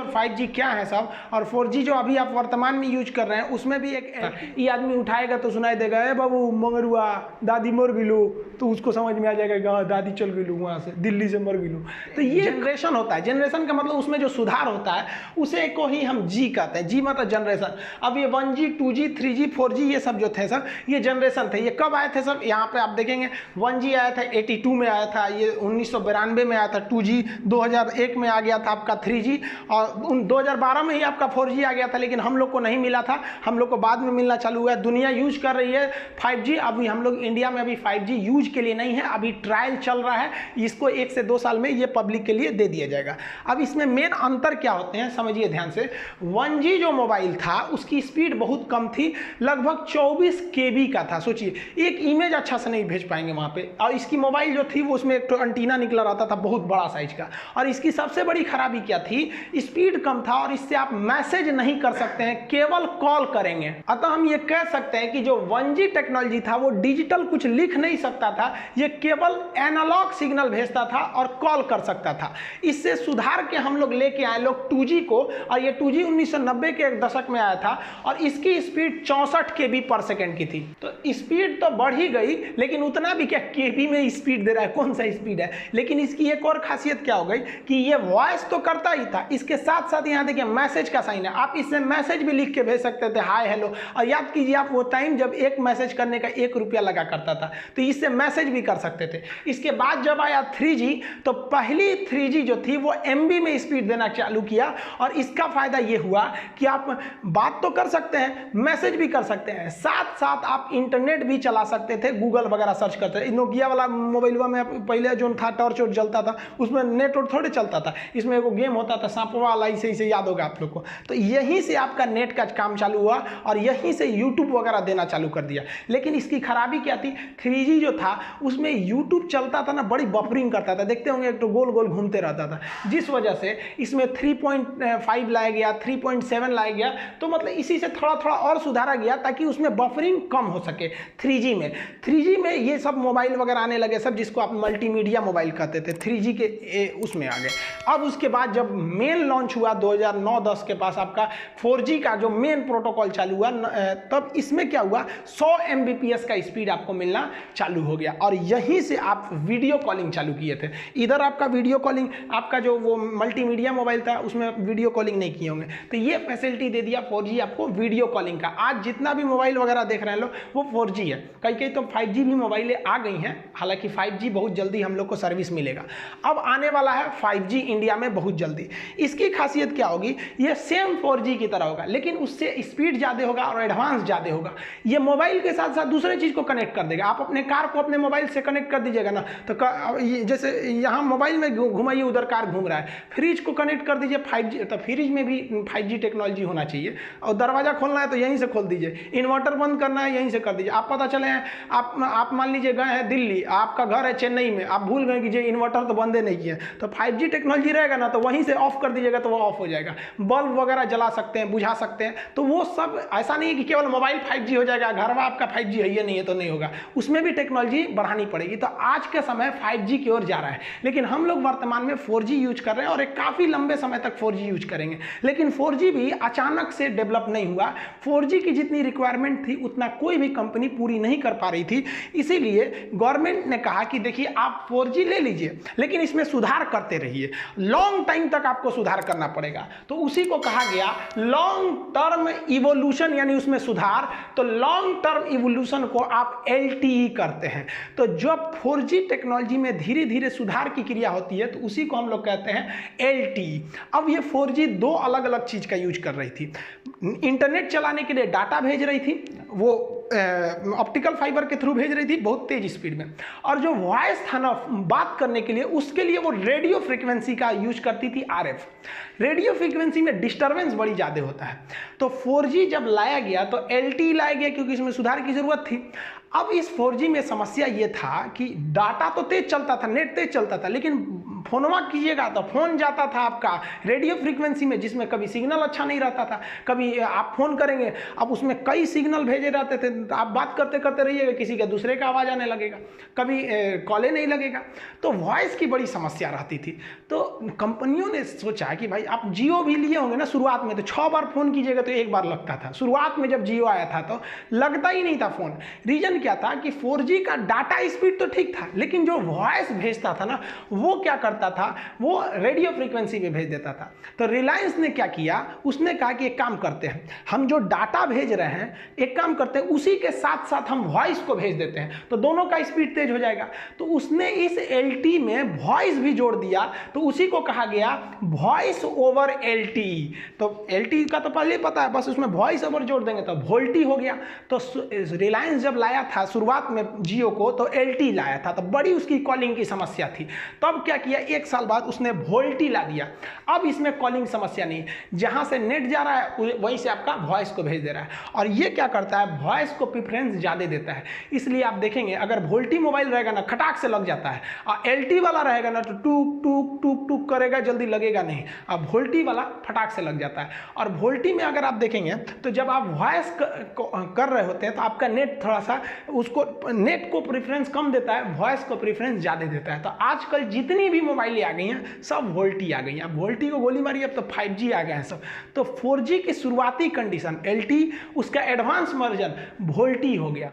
और 5G क्या है सब, और 4G जो अभी आप वर्तमान में यूज कर रहे हैं उसमें भी एक ये आदमी उठाएगा तो सुनाई देगा, ए बाबू मंगरुआ दादी मर गिलू, तो उसको समझ में आ जाएगा कि हाँ दादी चल गिलू वहाँ से, दिल्ली से मर गिलू। तो ये जनरेशन होता है। जनरेशन का मतलब उसमें जो सुधार होता है उसे को ही हम जी कहते हैं। जी मतलब जनरेशन। अब ये 1G 2G 3G 4G ये सब जो थे सर, ये जनरेशन थे। ये कब आए थे सर? यहाँ पे आप देखेंगे 1G आया था 82 में आया था, ये 1992 में आया था 2G, 2001 में आ गया था आपका 3G, और 2012 में ही आपका 4G आ गया था, लेकिन हम लोग को नहीं मिला था, हम लोग को बाद में मिलना चालू हुआ है। दुनिया यूज कर रही है 5G। अभी हम लोग इंडिया में अभी 5G यूज के लिए नहीं है, अभी ट्रायल चल रहा है, इसको 1 से 2 साल में ये पब्लिक के लिए दे दिया जाएगा। अब इसमें मेन अंतर क्या होते हैं समझिए ध्यान से। 1G जो मोबाइल था उसकी स्पीड बहुत कम थी, लगभग 24 KB का था। सोचिए एक इमेज अच्छा से नहीं भेज पाएंगे वहां पे, और इसकी मोबाइल जो थी वो उसमें एक एंटीना निकला रहता था बहुत बड़ा साइज का, और इसकी सबसे बड़ी खराबी क्या थी, स्पीड कम था, और इससे आप मैसेज नहीं कर सकते हैं, केवल कॉल करेंगे। अतः हम ये कह सकते हैं कि जो 1G टेक्नोलॉजी था वो डिजिटल कुछ लिख नहीं सकता था, ये केवल एनालॉग सिग्नल भेजता था और कॉल कर सकता था। इससे सुधार के हम लोग लेके आए लोग 2G को, और ये 2G 1990 के एक दशक में आया था, और इसकी स्पीड 64 KB पर सेकेंड की थी। तो स्पीड तो बढ़ ही गई, लेकिन उतना भी क्या KB में स्पीड दे रहा है, कौन सा स्पीड है। लेकिन इसकी एक और खासियत क्या हो गई कि ये वॉइस तो करता ही था, इसके साथ साथ यहाँ देखिए मैसेज का साइन है, आप इससे मैसेज भी लिख के भेज सकते थे, हाय हेलो। और याद कीजिए आप वो टाइम जब एक मैसेज करने का 1 रुपया लगा करता था, तो इससे मैसेज भी कर सकते थे। इसके बाद जब आया 3G, तो पहली 3G जो थी वो MB में स्पीड देना चालू किया, और इसका फायदा ये हुआ कि आप बात तो कर सकते हैं, मैसेज भी कर सकते हैं, साथ साथ आप इंटरनेट भी चला सकते थे, गूगल वगैरह सर्च करते थे। नोकिया वाला मोबाइल में पहले जो था टॉर्च और जलता था, उसमें नेट और थोड़े चलता था, इसमें एगो गेम होता था सांपवा वाला, इसे याद होगा आप लोग को। तो यहीं से आपका नेट का काम चालू हुआ, और यहीं से यूट्यूब वगैरह देना चालू कर दिया। लेकिन इसकी खराबी क्या थी, 3G जो था उसमें यूट्यूब चलता था ना, बड़ी बफरिंग करता था, देखते होंगे एक तो गोल गोल घूमते रहता था, जिस वजह से इसमें 3.5 लाया गया, 3.7 लाया गया। तो मतलब इसी से थोड़ा थोड़ा और सुधारा गया ताकि उसमें बफरिंग कम हो सके। 3G में ये सब मोबाइल वगैरह आने लगे सब, जिसको आप मल्टीमीडिया मोबाइल कहते थे, 3G के उसमें आ गए। अब उसके बाद जब मेन लॉन्च हुआ 2009-10 के पास आपका 4G का जो मेन प्रोटोकॉल चालू हुआ, तब इसमें क्या हुआ, 100 Mbps का स्पीड आपको मिलना चालू हो गया, और यहीं से आप वीडियो कॉलिंग चालू किए थे। इधर आपका वीडियो कॉलिंग, आपका जो वो मल्टीमीडिया मोबाइल था उसमें वीडियो कॉलिंग नहीं किए होंगे, तो ये फैसिलिटी दे दिया 4G आपको वीडियो कॉलिंग का। आज जितना भी मोबाइल वगैरह देख रहे हैं लोग वो 4G है, कई तो 5G भी मोबाइलें आ गई हैं, हालांकि 5G बहुत जल्दी हम लोग को सर्विस मिलेगा। अब आने वाला है 5G इंडिया में बहुत जल्दी। इसकी खासियत क्या होगी, ये सेम 4G की तरह होगा, लेकिन उससे स्पीड ज़्यादा होगा और एडवांस ज़्यादा होगा। ये मोबाइल के साथ साथ दूसरे चीज़ को कनेक्ट कर देगा। आप अपने कार को अपने मोबाइल से कनेक्ट कर दीजिएगा ना, तो जैसे यहाँ मोबाइल में घुमाइए, उधर कार घूम रहा है, फ्रिज को कनेक्ट कर दीजिए 5G, तो फ्रिज में भी 5G टेक्नोलॉजी होना चाहिए। और दरवाजा खोलना है तो यहीं से खोल दीजिए, इन्वर्टर बंद करना है यहीं से कर दीजिए। आप पता चले हैं आप मान लीजिए गए हैं दिल्ली, आपका घर है चेन्नई में, आप भूल गए कि इन्वर्टर तो बंदे नहीं किए, तो 5G टेक्नोलॉजी रहेगा ना, तो वहीं से ऑफ कर दीजिएगा तो वो ऑफ हो जाएगा। बल्ब वगैरह जला सकते हैं, बुझा सकते हैं। तो वो सब ऐसा नहीं है कि केवल मोबाइल 5G हो जाएगा, घर में आपका 5G है ये नहीं है तो नहीं होगा, उसमें भी टेक्नोलॉजी बढ़ानी पड़ेगी। तो आज के समय 5G की ओर जा रहा है, लेकिन हम लोग वर्तमान में 4G यूज कर रहे हैं, और एक काफी लंबे समय तक 4G यूज करेंगे। लेकिन 4G भी अचानक से डेवलप नहीं हुआ, 4G की जितनी रिक्वायरमेंट थी उतना कोई भी कंपनी पूरी नहीं कर पा रही थी। इसीलिए गवर्नमेंट ने कहा कि देखिए आप 4G ले लीजिए, लेकिन इसमें सुधार करते रहिए, लॉन्ग टाइम तक आपको सुधार करना पड़ेगा। तो उसी को कहा गया लॉन्ग टर्म इवोल्यूशन, यानी उसमें सुधार। तो लॉन्ग टर्म इवोल्यूशन को आप LTE करते हैं। तो जब 4G टेक्नोलॉजी में धीरे धीरे सुधार की क्रिया होती है तो उसी को हम लोग कहते हैं LTE। अब ये 4G दो अलग अलग चीज का यूज कर रही थी। इंटरनेट चलाने के लिए डाटा भेज रही थी, वो ऑप्टिकल फाइबर के थ्रू भेज रही थी बहुत तेज स्पीड में, और जो वॉइस था ना बात करने के लिए, उसके लिए वो रेडियो फ्रीक्वेंसी का यूज करती थी RF। रेडियो फ्रीक्वेंसी में डिस्टरबेंस बड़ी ज़्यादा होता है। तो 4G जब लाया गया तो LTE लाया गया क्योंकि इसमें सुधार की जरूरत थी। अब इस 4G में समस्या ये था कि डाटा तो तेज चलता था, नेट तेज चलता था, लेकिन फोनवा कीजिएगा तो फोन जाता था आपका रेडियो फ्रीक्वेंसी में, जिसमें कभी सिग्नल अच्छा नहीं रहता था, कभी आप फोन करेंगे अब उसमें कई सिग्नल भेजे रहते थे, तो आप बात करते करते रहिएगा, किसी के दूसरे का आवाज़ आने लगेगा, कभी कॉले नहीं लगेगा, तो वॉइस की बड़ी समस्या रहती थी। तो कंपनियों ने सोचा कि भाई आप जियो भी लिए होंगे ना शुरुआत में, तो 6 बार फोन कीजिएगा तो 1 बार लगता था। शुरुआत में जब जियो आया था तो लगता ही नहीं था फोन। रीजन क्या था कि 4G का डाटा स्पीड तो ठीक था, लेकिन जो वॉइस भेजता था ना वो क्या करता था, वो रेडियो फ्रीक्वेंसी पे भेज देता था। तो रिलायंस ने क्या किया, उसने कहा कि एक काम करते हैं, हम जो डाटा भेज रहे हैं एक काम करते हैं उसी के साथ साथ हम वॉइस को भेज देते हैं, तो दोनों का स्पीड तेज हो जाएगा। तो उसने इस LT में वॉइस भी जोड़ दिया, तो उसी को कहा गया वॉइस ओवर LT। तो LT का तो पहले पता है, बस उसमें वॉइस ओवर जोड़ देंगे तो वोल्टी हो गया। तो रिलायंस जब लाया था शुरुआत में जियो को तो LT लाया था, तो बड़ी उसकी कॉलिंग की समस्या थी। तब क्या किया, 1 साल बाद उसने वोल्टी ला दिया। अब इसमें कॉलिंग समस्या नहीं, जहां से नेट जा रहा है वहीं से आपका वॉइस को भेज दे रहा है। और ये क्या करता है, वॉइस को प्रेफरेंस ज़्यादा देता है। इसलिए आप देखेंगे अगर वोल्टी मोबाइल रहेगा ना खटाक से लग जाता है, और LT वाला रहेगा ना तो टूक टूक टूक टूक करेगा, जल्दी लगेगा नहीं। अब वोल्टी वाला फटाक से लग जाता है। और वोल्टी में अगर आप देखेंगे तो जब आप वॉइस कर रहे होते हैं तो आपका नेट थोड़ा सा उसको नेट को प्रेफरेंस कम देता है, वॉइस को प्रेफरेंस ज़्यादा देता है। तो आजकल जितनी भी मोबाइलें आ गई हैं सब वोल्टी आ गई हैं। अब वोल्टी को गोली मारी, अब तो 5G आ गए हैं सब। तो 4G की शुरुआती कंडीशन LT, उसका एडवांस वर्जन वोल्टी हो गया।